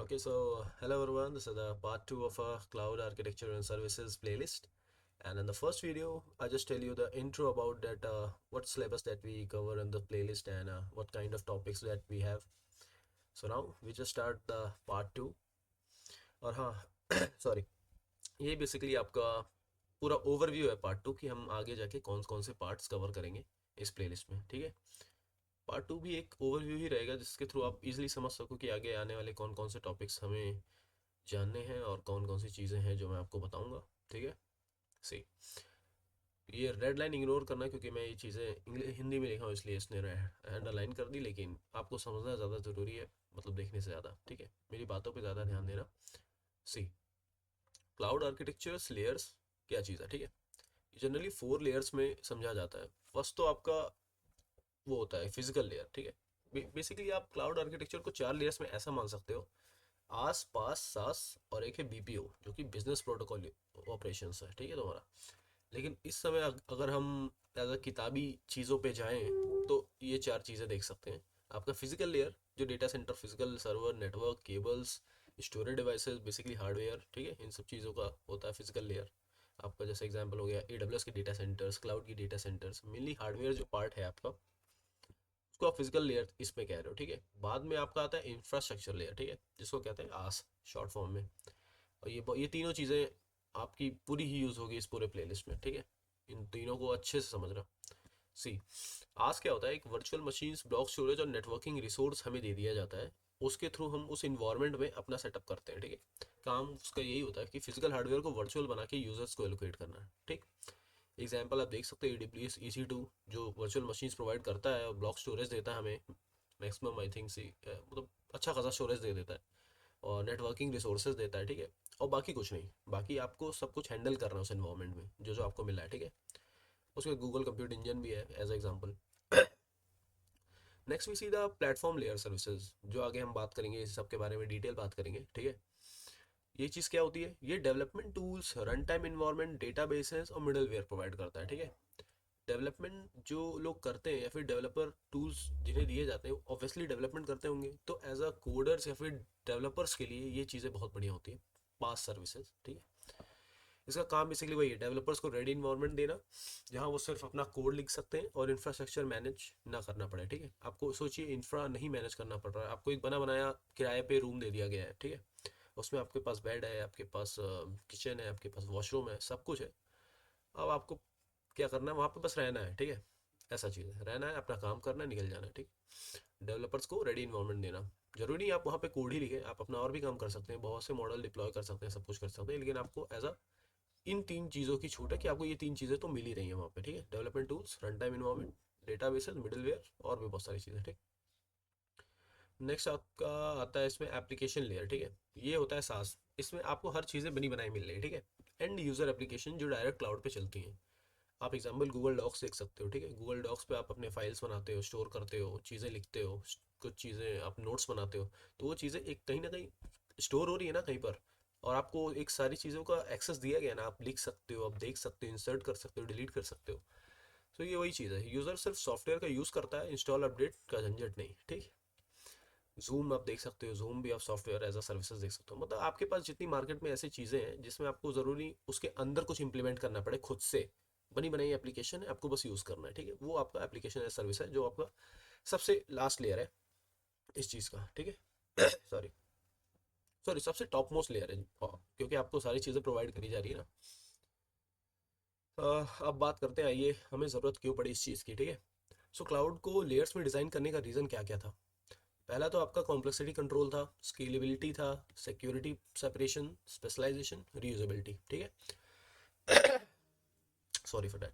Okay, so hello everyone. This is the part two of our cloud architecture and services playlist. And in the first video, I just tell you the intro about that what syllabus that we cover in the playlist and what kind of topics that we have. So now we just start the part two. और हाँ sorry, ये basically आपका पूरा overview है part two कि हम आगे जाके कौन कौन से पार्ट्स कवर करेंगे इस प्लेलिस्ट में, ठीक है। पार्ट टू भी एक ओवरव्यू ही रहेगा जिसके थ्रू आप इजीली समझ सको कि आगे आने वाले कौन कौन से टॉपिक्स हमें जानने हैं और कौन कौन सी चीज़ें हैं जो मैं आपको बताऊंगा, ठीक है। सही, ये रेड लाइन इग्नोर करना क्योंकि मैं ये चीज़ें इंग्लिश हिंदी में लिखा हूँ इसलिए इसने अंडरलाइन कर दी, लेकिन आपको समझना ज़्यादा ज़रूरी है, मतलब देखने से ज़्यादा, ठीक है। मेरी बातों पे ज़्यादा ध्यान देना। सी, क्लाउड आर्किटेक्चर्स लेयर्स क्या चीज़ है, ठीक है। जनरली 4 लेयर्स में समझा जाता है। फर्स्ट तो आपका वो होता है फिजिकल लेयर, ठीक है। बेसिकली आप क्लाउड आर्किटेक्चर को 4 लेयर्स में ऐसा मान सकते हो, आस पास सास और एक है बीपीओ जो कि बिजनेस प्रोटोकॉल ऑपरेशंस है, ठीक है तुम्हारा। लेकिन इस समय अगर हम अगर किताबी चीज़ों पे जाएं तो ये 4 चीज़ें देख सकते हैं। आपका फिजिकल लेयर जो data centre, physical server, network, cables, storage devices, basically hardware, ठीक है, इन सब चीज़ों का होता है फिजिकल लेयर। आपका जैसे एग्जांपल हो गया AWS के डेटा सेंटर्स, क्लाउड की डेटा सेंटर्स, मेनली हार्डवेयर जो पार्ट है आपका, उसको आप फिजिकल लेयर इसमें कह रहे हो, ठीक है। बाद में आपका आता है इंफ्रास्ट्रक्चर लेयर, ठीक है, जिसको कहते हैं आस शॉर्ट फॉर्म में। और ये तीनों चीज़ें आपकी पूरी ही यूज़ होगी इस पूरे प्लेलिस्ट में, ठीक है। इन तीनों को अच्छे से समझना। सी, आज क्या होता है, एक वर्चुअल मशीन्स, ब्लॉक स्टोरेज और नेटवर्किंग रिसोर्स हमें दे दिया जाता है। उसके थ्रू हम उस इन्वायरमेंट में अपना सेटअप करते हैं, ठीक है। काम उसका यही होता है कि फिजिकल हार्डवेयर को वर्चुअल बना के यूजर्स को एलोकेट करना है, ठीक। एग्जाम्पल आप देख सकते हो AWS EC2 जो वर्चुअल मशीन्स प्रोवाइड करता है और ब्लॉक स्टोरेज देता है हमें, मैक्सिमम आई थिंक सी मतलब अच्छा खासा स्टोरेज दे देता है और नेटवर्किंग रिसोर्सेज देता है, ठीक है। और बाकी कुछ नहीं, बाकी आपको सब कुछ हैंडल करना है उस एनवायरनमेंट में जो जो आपको मिला है, ठीक है। उसमें गूगल कंप्यूट इंजन भी है as example. Next we see the platform layer services, जो आगे हम बात करेंगे इस सब के बारे में, डिटेल बात करेंगे, ठीक है। ये चीज़ क्या होती है, ये development tools, run time environment, databases और मिडलवेयर प्रोवाइड करता है, ठीक है। डेवलपमेंट जो लोग करते हैं या फिर डेवलपर टूल्स जिन्हें दिए जाते हैं ऑब्वियसली डेवलपमेंट करते होंगे, तो एज अ कोडर्स या फिर डेवलपर्स के लिए ये चीज़ें बहुत बढ़िया होती है, पास सर्विसेज, ठीक है। इसका काम बेसिकली वही है, डेवलपर्स को रेडी इन्वायरमेंट देना जहाँ वो सिर्फ अपना कोड लिख सकते हैं और इंफ्रास्ट्रक्चर मैनेज ना करना पड़े, ठीक है। आपको सोचिए इंफ्रा नहीं मैनेज करना पड़ रहा है, आपको एक बना बनाया किराए पे रूम दे दिया गया है, ठीक है। उसमें आपके पास बेड है, आपके पास किचन है, आपके पास वॉशरूम है, सब कुछ है। अब आपको क्या करना है, वहाँ पे बस रहना है, ठीक है। ऐसा चीज़ है, रहना है, अपना काम करना है, निकल जाना है, ठीक। डेवलपर्स को रेडी इन्वायरमेंट देना, जरूरी नहीं आप वहाँ पे कोड ही लिखें, आप अपना और भी काम कर सकते हैं, बहुत से मॉडल डिप्लॉय कर सकते हैं, सब कुछ कर सकते हैं, लेकिन आपको एज अ इन 3 चीज़ों की छूट है कि आपको ये 3 चीज़ें तो मिल ही रही है वहाँ पे, ठीक है। Development tools, run time environment, databases, middleware और भी बहुत सारी चीज़ें, ठीक। नेक्स्ट आपका आता है इसमें एप्लीकेशन लेयर, ठीक है। ये होता है सास, इसमें आपको हर चीज़ें बनी बनाई मिल रही है, ठीक है। एंड यूज़र एप्लीकेशन जो डायरेक्ट क्लाउड पे चलती हैं। आप एग्जांपल गूगल डॉक्स देख सकते हो, ठीक है। गूगल डॉक्स पे आप अपने फाइल्स बनाते हो, स्टोर करते हो, चीज़ें लिखते हो, कुछ चीज़ें आप नोट्स बनाते हो, तो वो चीज़ें एक कहीं ना कहीं स्टोर हो रही है ना कहीं पर, और आपको एक सारी चीज़ों का एक्सेस दिया गया ना, आप लिख सकते हो, आप देख सकते हो, इंसर्ट कर सकते हो, डिलीट कर सकते हो। तो ये वही चीज़ है, यूज़र सिर्फ सॉफ्टवेयर का यूज़ करता है, इंस्टॉल अपडेट का झंझट नहीं, ठीक। जूम आप देख सकते हो, जूम भी आप सॉफ्टवेयर एज अ सर्विसेज देख सकते हो। मतलब आपके पास जितनी मार्केट में ऐसी चीज़ें हैं जिसमें आपको ज़रूरी उसके अंदर कुछ इंप्लीमेंट करना पड़े, खुद से बनी बनाई एप्लीकेशन है, आपको बस यूज़ करना है, ठीक है। वो आपका एप्लीकेशन एज सर्विस है जो आपका सबसे लास्ट लेयर है इस चीज़ का, ठीक है। सॉरी सॉरी, सबसे टॉप मोस्ट लेयर है, क्योंकि आपको सारी चीज़ें प्रोवाइड करी जा रही है ना। अब बात करते हैं, आइए हमें ज़रूरत क्यों पड़ी इस चीज़ की, ठीक है। सो क्लाउड को लेयर्स में डिज़ाइन करने का रीज़न क्या क्या था। पहला तो आपका कॉम्प्लेक्सिटी कंट्रोल था, स्केलेबिलिटी था, सिक्योरिटी सेपरेशन, स्पेशलाइजेशन, रीयूजेबिलिटी, ठीक है। Sorry for that.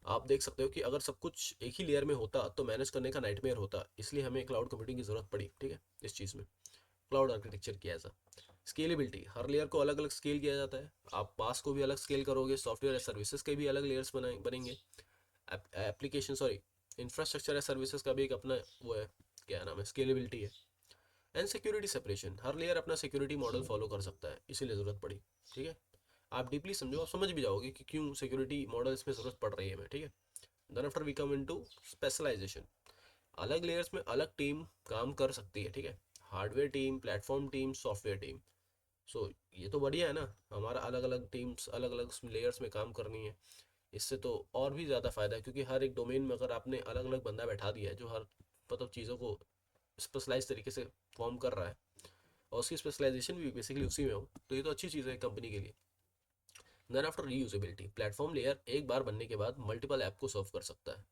आप देख सकते हो कि अगर सब कुछ एक ही लेयर में होता तो मैनेज करने का नाइटमेयर होता, इसलिए हमें क्लाउड कंप्यूटिंग की ज़रूरत पड़ी, ठीक है। इस चीज़ में क्लाउड आर्किटेक्चर किया ऐसा। स्केलेबिलिटी, हर लेयर को अलग अलग स्केल किया जाता है, आप पास को भी अलग स्केल करोगे, सॉफ्टवेयर सर्विसेज के भी अलग लेयर्स बनेंगे। एप्लीकेशन सॉरी इंफ्रास्ट्रक्चर या सर्विसेज का भी एक अपना वो है, क्या नाम है, स्केलेबिलिटी है। And security separation, her layer अपना सिक्योरिटी मॉडल फॉलो कर सकता है, इसीलिए ज़रूरत पड़ी, ठीक है। आप डीपली समझो, आप समझ भी जाओगे कि क्यों सिक्योरिटी मॉडल इसमें ज़रूरत पड़ रही है हमें, ठीक है। Then after we come into specialization, अलग लेयर्स में अलग टीम काम कर सकती है, ठीक है। Hardware team, platform team, software team. So ये तो बढ़िया है ना, हमारा अलग अलग टीम्स अलग अलग लेयर्स में काम करनी है। इससे तो और भी ज़्यादा फ़ायदा है, क्योंकि हर एक डोमेन में अगर आपने अलग अलग बंदा बैठा दिया है जो हर मतलब चीज़ों को स्पेशलाइज तरीके से फॉर्म कर रहा है, और उसकी स्पेशलाइजेशन भी बेसिकली उसी में हो, तो ये तो अच्छी चीज़ है कंपनी के लिए। Then after reusability, platform layer एक बार बनने के बाद मल्टीपल ऐप को सर्व कर सकता है।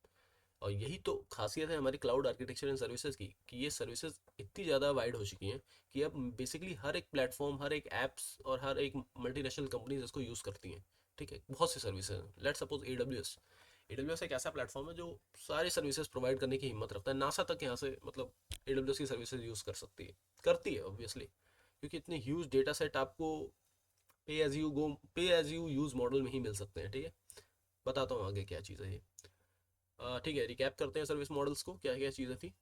और यही तो खासियत है हमारी क्लाउड आर्किटेक्चर एंड सर्विसेज की, कि ये सर्विसेज इतनी ज़्यादा वाइड हो चुकी हैं कि अब बेसिकली हर एक प्लेटफॉर्म, हर एक ऐप्स और हर एक मल्टीनेशनल कंपनीज इसको यूज़ करती हैं। ठीक है, बहुत सी सर्विसेज हैं। लेट सपोज AWS एक ऐसा प्लेटफॉर्म है जो सारी सर्विसेज प्रोवाइड करने की हिम्मत रखता है। नासा तक यहाँ से मतलब AWS की सर्विसेज यूज़ कर सकती है, करती है ऑब्वियसली, क्योंकि इतने ह्यूज डेटा सेट आपको पे एज यू यूज़ मॉडल में ही मिल सकते हैं। ठीक है, बताता हूँ आगे क्या चीज़ है ये। ठीक है, रिकैप करते हैं सर्विस मॉडल्स को, क्या क्या चीज़ें थी।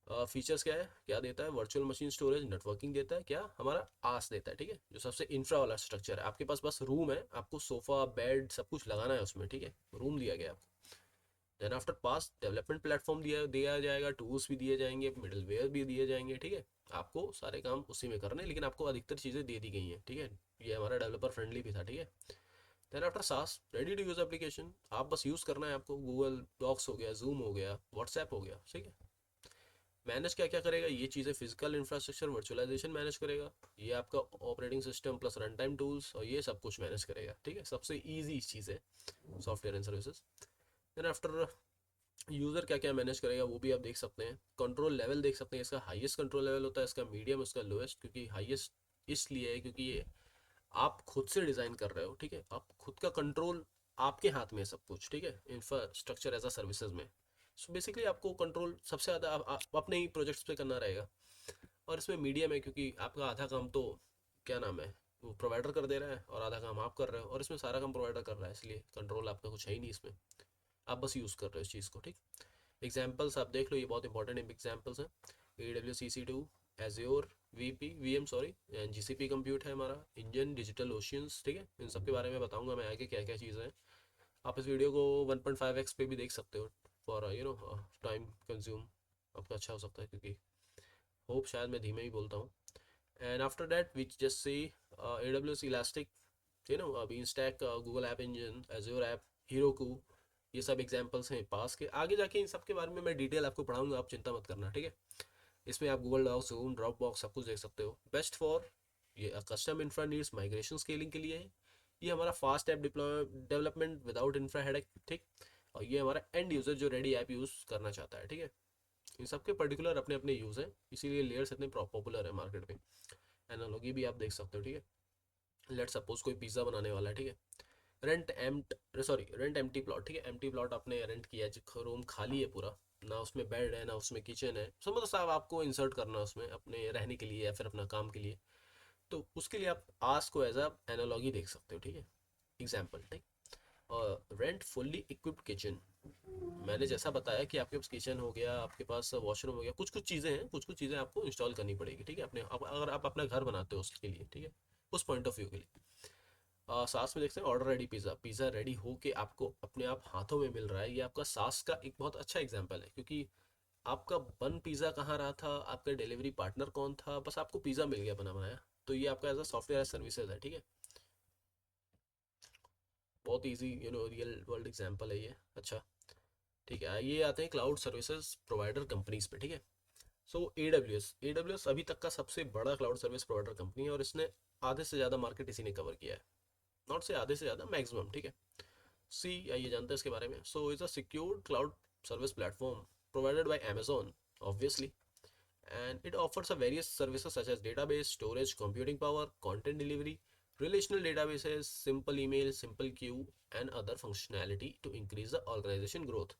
फीचर्स क्या है, क्या देता है, वर्चुअल मशीन स्टोरेज, नेटवर्किंग देता है, क्या हमारा आस देता है। ठीक है, जो सबसे इंफ्रा वाला स्ट्रक्चर है, आपके पास बस रूम है, आपको सोफा बेड सब कुछ लगाना है उसमें। ठीक है, रूम दिया गया आपको। देन आफ्टर पास डेवलपमेंट प्लेटफॉर्म दिया जाएगा, टूल्स भी दिए जाएंगे, मिडलवेयर भी दिए जाएंगे। ठीक है, आपको सारे काम उसी में करने हैं, लेकिन आपको अधिकतर चीज़ें दे दी गई हैं। ठीक है, ये हमारा डेवलपर फ्रेंडली भी था। ठीक है, देन आफ्टर सास रेडी टू यूज़ एप्लीकेशन, आप बस यूज़ करना है आपको। गूगल डॉक्स हो गया, जूम हो गया, व्हाट्सएप हो गया। ठीक है, मैनेज क्या क्या करेगा, ये चीज़ें फिजिकल इंफ्रास्ट्रक्चर वर्चुअलाइजेशन मैनेज करेगा, ये आपका operating system plus run time tools, और ये सब कुछ मैनेज करेगा। ठीक है, सबसे ईजी चीज़ है software and services. Then after user क्या क्या मैनेज करेगा वो भी आप देख सकते हैं। कंट्रोल लेवल देख सकते हैं, इसका हाईएस्ट कंट्रोल लेवल होता है, इसका मीडियम, इसका लोएस्ट। क्योंकि हाईएस्ट इसलिए है क्योंकि ये आप खुद से डिज़ाइन कर रहे हो। ठीक है, आप खुद का कंट्रोल, आपके हाथ में है सब कुछ। ठीक है, इंफ्रास्ट्रक्चर एज अ सर्विसेज में। सो बेसिकली आपको कंट्रोल सबसे ज़्यादा आप अपने ही प्रोजेक्ट्स पे करना रहेगा। और इसमें मीडियम है, क्योंकि आपका आधा काम तो क्या नाम है वो प्रोवाइडर कर दे रहा है, और आधा काम आप कर रहे हो, और इसमें सारा काम प्रोवाइडर कर रहा है, इसलिए कंट्रोल आपका कुछ है ही नहीं इसमें, आप बस यूज़ कर रहे हो इस चीज़ को। ठीक, एग्जाम्पल्स आप देख लो, ये बहुत इंपॉर्टेंट एग्जाम्पल्स हैं। AWS EC2, azure VM sorry, and GCP compute है हमारा, इंजन, डिजिटल ओशियंस। ठीक है, इन सब के बारे में बताऊंगा मैं आगे क्या क्या चीज़ें हैं। आप इस वीडियो को 1.5x पे भी देख सकते हो, फॉर टाइम कंज्यूम आपका अच्छा हो सकता है, क्योंकि होप शायद मैं धीमे ही बोलता हूँ। And after that which just see AWS elastic, beanstalk, Google app engine, Azure app, Heroku, ये सब एग्जांपल्स हैं पास के। आगे जाके इन सब के बारे में मैं डिटेल आपको पढ़ाऊंगा, आप चिंता मत करना। ठीक है, इसमें आप Google Docs, Zoom, Dropbox सब कुछ देख सकते हो। बेस्ट फॉर ये custom infra needs, migration scaling के लिए है। ये हमारा fast app development without infra headache. ठीक, और ये हमारा एंड यूज़र जो रेडी ऐप यूज़ करना चाहता है। ठीक है, इन सब के पर्टिकुलर अपने अपने यूज़ हैं, इसीलिए लेयर्स इतने पॉपुलर है मार्केट में। एनालॉगी भी आप देख सकते हो। ठीक है, लेट सपोज कोई पिज़्ज़ा बनाने वाला है। ठीक है, रेंट एम्प्टी प्लॉट। ठीक है, एम्प्टी प्लॉट आपने रेंट किया है, रूम खाली है पूरा, ना उसमें बेड है ना उसमें किचन है, सब मतलब साहब आपको इंसर्ट करना है उसमें अपने रहने के लिए या फिर अपना काम के लिए। तो उसके लिए आप आस को एज अ एनालॉगी देख सकते हो। ठीक है, एग्जाम्पल। ठीक, और रेंट फुल्ली इक्विप्ड किचन, मैंने जैसा बताया कि आपके पास किचन हो गया, आपके पास वॉशरूम हो गया, कुछ कुछ चीज़ें हैं, कुछ कुछ चीज़ें आपको इंस्टॉल करनी पड़ेगी। ठीक है, अगर आप अपना घर बनाते हो उसके लिए। ठीक है, उस पॉइंट ऑफ व्यू के लिए। सास में देखते हैं order ready pizza, pizza ready हो के आपको अपने आप हाथों में मिल रहा है। ये आपका सास का एक बहुत अच्छा एग्जाम्पल है, क्योंकि आपका बन पिज़्ज़ा कहाँ रहा था, आपका डिलीवरी पार्टनर कौन था, बस आपको पिज़्ज़ा मिल गया बना बनाया। तो ये आपका एज अ सॉफ्टवेयर सर्विसेज है। ठीक है, बहुत ईजी रियल वर्ल्ड एग्जाम्पल है ये। अच्छा, ठीक है, ये आते हैं क्लाउड सर्विसेज प्रोवाइडर कंपनीज पे। ठीक है, सो AWS अभी तक का सबसे बड़ा क्लाउड सर्विस प्रोवाइडर कंपनी है, और इसने आधे से ज़्यादा मार्केट इसी ने कवर किया है। नॉट से आधे से ज़्यादा, मैक्सिमम। ठीक है, सी आइए जानते हैं इसके बारे में। So is a secure cloud service platform provided by Amazon obviously, and it offers a various services such as database, storage, computing power, content delivery, relational databases, simple email, simple queue, and other functionality to increase the organization growth.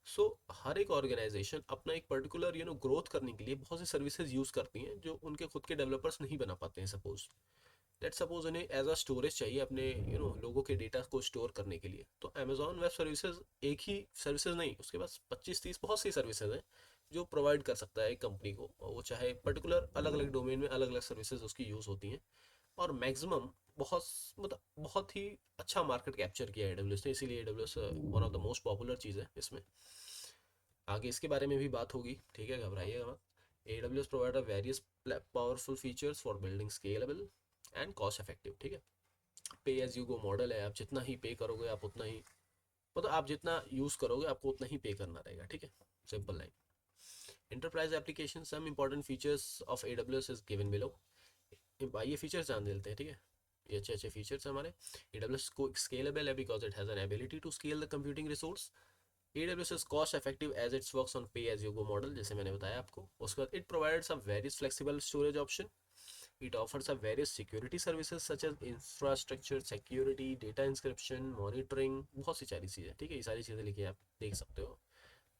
सो हर एक organisation अपना एक particular growth करने के लिए बहुत सी services use करती हैं, जो उनके खुद के डेवलपर्स नहीं बना पाते हैं। लेट्स सपोज उन्हें एज अ स्टोरेज चाहिए अपने लोगों के डेटा को स्टोर करने के लिए, तो अमेजॉन वेब सर्विसेज एक ही सर्विसेज नहीं, उसके पास 25-30 बहुत सी सर्विसेज हैं जो प्रोवाइड कर सकता है एक कंपनी को, और वो चाहे पर्टिकुलर अलग अलग डोमेन में अलग अलग सर्विसेज उसकी यूज़ होती हैं। और मैक्सिमम बहुत मतलब बहुत ही अच्छा मार्केट कैप्चर किया है AWS ने, इसीलिए AWS one of the most popular चीज़ है इसमें। आगे इसके बारे में भी बात होगी। ठीक है, घबराइएगा मत। AWS provide a various powerful features for building scalable and cost effective, ठीक है। पे एज यू गो मॉडल है, आप जितना ही पे करोगे आप उतना ही, मतलब आप जितना यूज़ करोगे आपको उतना ही पे करना रहेगा, ठीक है, simple line. Enterprise application, some important features of AWS is given below। ये फीचर्स जान लेते हैं, ठीक है। ये अच्छे अच्छे फीचर्स हैं हमारे। AWS को स्केलेबल है because it has an ability to scale the computing resource. AWS is cost effective as it works on pay as you go model, जैसे मैंने बताया आपको। उसके बाद it provides a very flexible storage option। It offers a various security services such as infrastructure security, data encryption, monitoring, बहुत सी सारी चीज़ें, ठीक है। ये सारी चीज़ें लिखी आप देख सकते हो।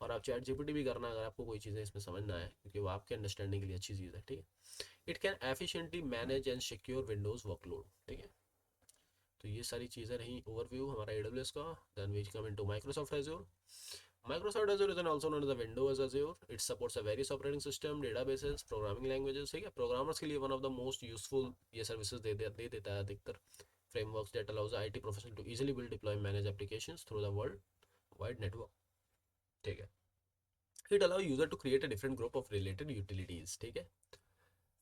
और आप चैट जीपीटी भी करना अगर आपको कोई चीज़ें इसमें समझ ना आए, क्योंकि वो आपके अंडरस्टैंडिंग के लिए अच्छी चीज़ है, ठीक है। It can efficiently manage and secure Windows workload, ठीक है। तो ये सारी चीज़ें रही ओवरव्यू हमारा AWS का। Then we come into Microsoft Azure. Microsoft Azure is also known as the Windows Azure. It supports a various operating system, databases, programming languages, ठीक है। प्रोग्रामर्स के लिए one of the most useful ये services दे देता है अधिकतर। frameworks that allows IT professional to easily build, deploy, manage applications through the world wide network, ठीक है। It allows user to create a different group of related utilities, ठीक है।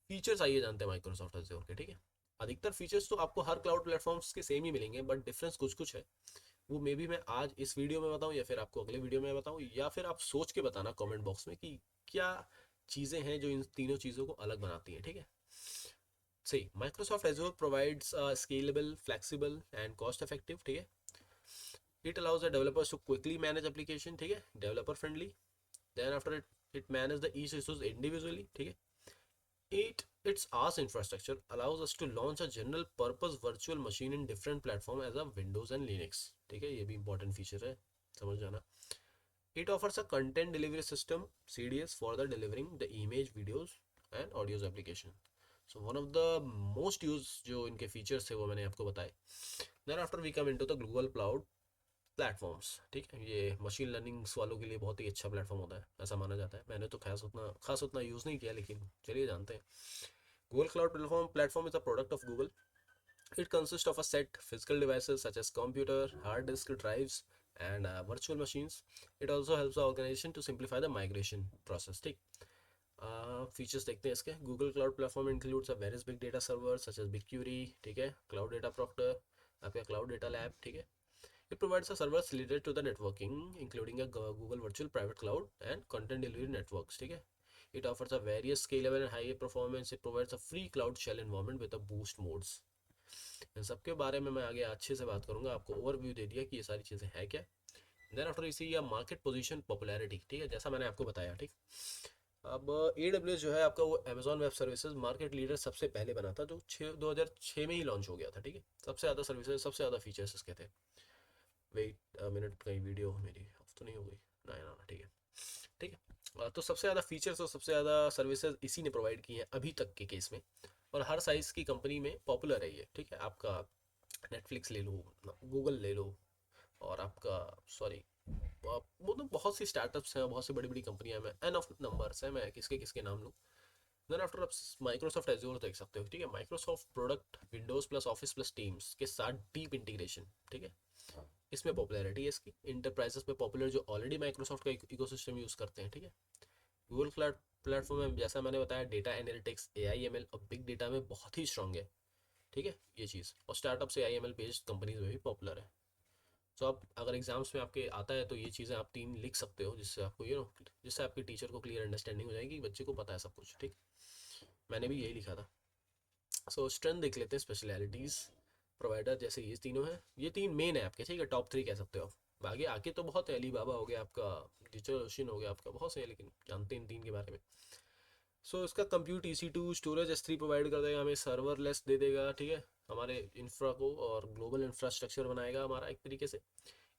Features आइए जानते हैं माइक्रोसॉफ्ट Azure के, ठीक है। अधिकतर फीचर्स तो आपको हर क्लाउड प्लेटफॉर्म्स के सेम ही मिलेंगे, बट डिफरेंस कुछ कुछ है। वो मे बी मैं आज इस वीडियो में बताऊं या फिर आपको अगले वीडियो में बताऊं, या फिर आप सोच के बताना कमेंट बॉक्स में कि क्या चीज़ें हैं जो इन तीनों चीज़ों को अलग बनाती हैं, ठीक है। सही, Microsoft Azure provides scalable, flexible and cost effective, ठीक है। It allows the developers to quickly manage application, ठीक है, developer friendly. Then after it manage the each resource individually, ठीक है। Its IaaS infrastructure allows us to launch a general purpose virtual machine in different platform as a Windows and Linux, ठीक है। ये भी important feature है, समझ जाना। It offers a content delivery system CDS for the delivering the image, videos and audios application. So one of the most used जो इनके features थे वो मैंने आपको बताए। Then after we come into the Google Cloud platforms, ठीक है। ये मशीन लर्निंग्स वालों के लिए बहुत ही अच्छा प्लेटफॉर्म होता है, ऐसा माना जाता है। मैंने तो खास उतना यूज़ नहीं किया, लेकिन चलिए जानते हैं। Google cloud platform is a product of Google. It consist of a set physical devices such as computer, hard disk drives and virtual machines. It also helps the organization to simplify the migration process, ठीक। Features देखते हैं इसके। Google cloud platform includes a various big data server such as BigQuery, ठीक है, cloud data proctor, आपका cloud data lab, ठीक है। It provides a service related to the networking, including a Google Virtual Private Cloud and content delivery networks, ठीक है। It offers a various scalable and high performance. It provides a free cloud shell environment with a boost modes। इन सबके बारे में मैं आगे अच्छे से बात करूंगा, आपको ओवरव्यू दे दिया कि ये सारी चीज़ें हैं क्या। देन आफ्टर इसी या मार्केट पोजीशन पॉपुलैरिटी, ठीक है, जैसा मैंने आपको बताया, ठीक। अब AWS जो है आपका वो Amazon web services market leader सबसे पहले बना था, जो 2006 में ही लॉन्च हो गया था, ठीक है। सबसे ज़्यादा सर्विसेज, सबसे ज़्यादा फीचर्स इसके थे। वेट मिनट, कहीं वीडियो मेरी ऑफ तो नहीं हो गई ना, ना ना, ठीक है, ठीक है। तो सबसे ज़्यादा फीचर्स और सबसे ज़्यादा सर्विसेज इसी ने प्रोवाइड की हैं अभी तक के केस में, और हर साइज़ की कंपनी में पॉपुलर है ये, ठीक है। आपका नेटफ्लिक्स ले लो, गूगल ले लो, और आपका सॉरी वो तो बहुत सी स्टार्टअप्स हैं, बहुत सी बड़ी बड़ी कंपनियां हैं, एन ऑफ नंबर्स हैं, मैं किसके किसके नाम लूँ। देन आफ्टर आप माइक्रोसॉफ्ट एज्योर देख सकते हो, ठीक है। Microsoft product Windows plus office plus teams के साथ डीप इंटीग्रेशन, ठीक है, इसमें पॉपुलैरिटी है इसकी। इंटरप्राइजेस में पॉपुलर जो ऑलरेडी माइक्रोसॉफ्ट का इकोसिस्टम यूज़ करते हैं, ठीक है। गूगल क्लाउड प्लेटफॉर्म में जैसा मैंने बताया डेटा एनालिटिक्स, AI/ML और बिग डेटा में बहुत ही स्ट्रांग है, ठीक है, ये चीज़। और स्टार्टअप से AI/ML बेस्ड कंपनीज में भी पॉपुलर है। तो आप अगर एग्जाम्स में आपके आता है तो ये चीज़ें आप 3 लिख सकते हो, जिससे आपको जिससे आपके टीचर को क्लियर अंडरस्टैंडिंग हो जाएगी कि बच्चे को पता है सब कुछ, ठीक। मैंने भी यही लिखा था। सो स्ट्रेंथ देख लेते हैं, स्पेशलिटीज़ प्रोवाइडर, जैसे ये तीनों हैं, ये 3 मेन है आपके, ठीक है, टॉप 3 कह सकते हो आप। आगे आके तो बहुत है, अलीबाबा हो गया आपका, डिजिटल ओशन हो गया आपका, बहुत से हैं, लेकिन जानते हैं इन 3 के बारे में। सो इसका compute EC2 storage S3 provide कर देगा हमें, सर्वरलेस दे देगा, ठीक है, हमारे इंफ्रा को, और ग्लोबल इंफ्रास्ट्रक्चर बनाएगा हमारा एक तरीके से।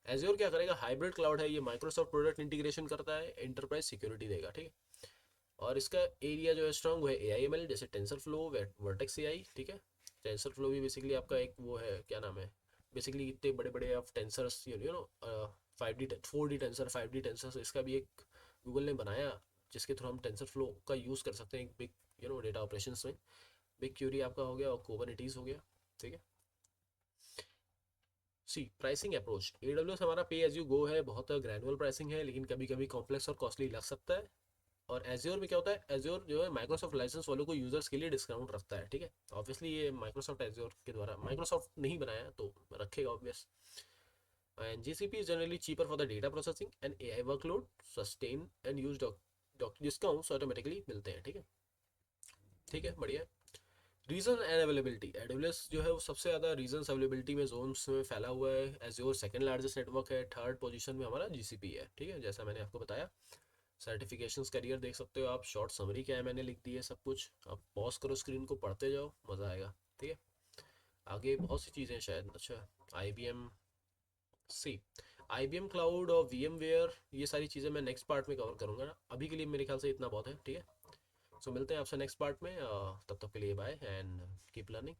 एज्योर क्या करेगा, हाइब्रिड क्लाउड है ये, माइक्रोसॉफ्ट प्रोडक्ट इंटीग्रेशन करता है, एंटरप्राइज सिक्योरिटी देगा, ठीक है। और इसका एरिया जो है स्ट्रॉन्ग, वो है AI/ML, जैसे टेंसर फ्लो, वर्टेक्स AI, ठीक है। टेंसर फ्लो भी बेसिकली आपका एक वो है, क्या नाम है, बेसिकली इतने बड़े बड़े आप tensors, 5D 4D tensor, 5D tensor, इसका भी एक गूगल ने बनाया, जिसके थ्रू हम टेंसर फ्लो का यूज़ कर सकते हैं एक बिग डेटा ऑपरेशंस में। बिग क्यूरी आपका हो गया, और कुबरनेटीज हो गया, ठीक है। सी प्राइसिंग अप्रोच, AWS हमारा पे एज यू गो है, बहुत ग्रैनुअल प्राइसिंग है, लेकिन कभी कभी कॉम्प्लेक्स और कॉस्टली लग सकता है। और एज्योर में क्या होता है, एज्योर जो है माइक्रोसॉफ्ट लाइसेंस वालों को यूजर्स के लिए डिस्काउंट रखता है, ठीक है। ऑब्वियसली ये माइक्रोसॉफ्ट एज्योर के द्वारा, माइक्रोसॉफ्ट नहीं बनाया तो रखेगा obvious. And GCP is generally cheaper for the data processing and AI workload, sustain and use discounts automatically मिलते हैं, ठीक है। ठीक है, बढ़िया। रीजन एंड अवेलेबिलिटी, एडब्ल्यूएस जो है वो सबसे ज़्यादा रीजन अवेलेबिलिटी में जोन्स में फैला हुआ है। एज्योर सेकंड लार्जेस्ट नेटवर्क है, थर्ड पोजीशन में हमारा जीसीपी है, ठीक है, जैसा मैंने आपको बताया। सर्टिफिकेशंस करियर देख सकते हो आप, शॉर्ट समरी क्या है मैंने लिख दी है सब कुछ, आप पॉज करो स्क्रीन को, पढ़ते जाओ, मज़ा आएगा, ठीक है। आगे बहुत सी चीज़ें शायद, अच्छा, आई बी एम सी, आई बी एम क्लाउड और वी एम वेयर, ये सारी चीज़ें मैं नेक्स्ट पार्ट में कवर करूँगा ना, अभी के लिए मेरे ख्याल से इतना बहुत है, ठीक है। सो मिलते हैं आपसे नेक्स्ट पार्ट में, तब तक के लिए बाय एंड कीप लर्निंग।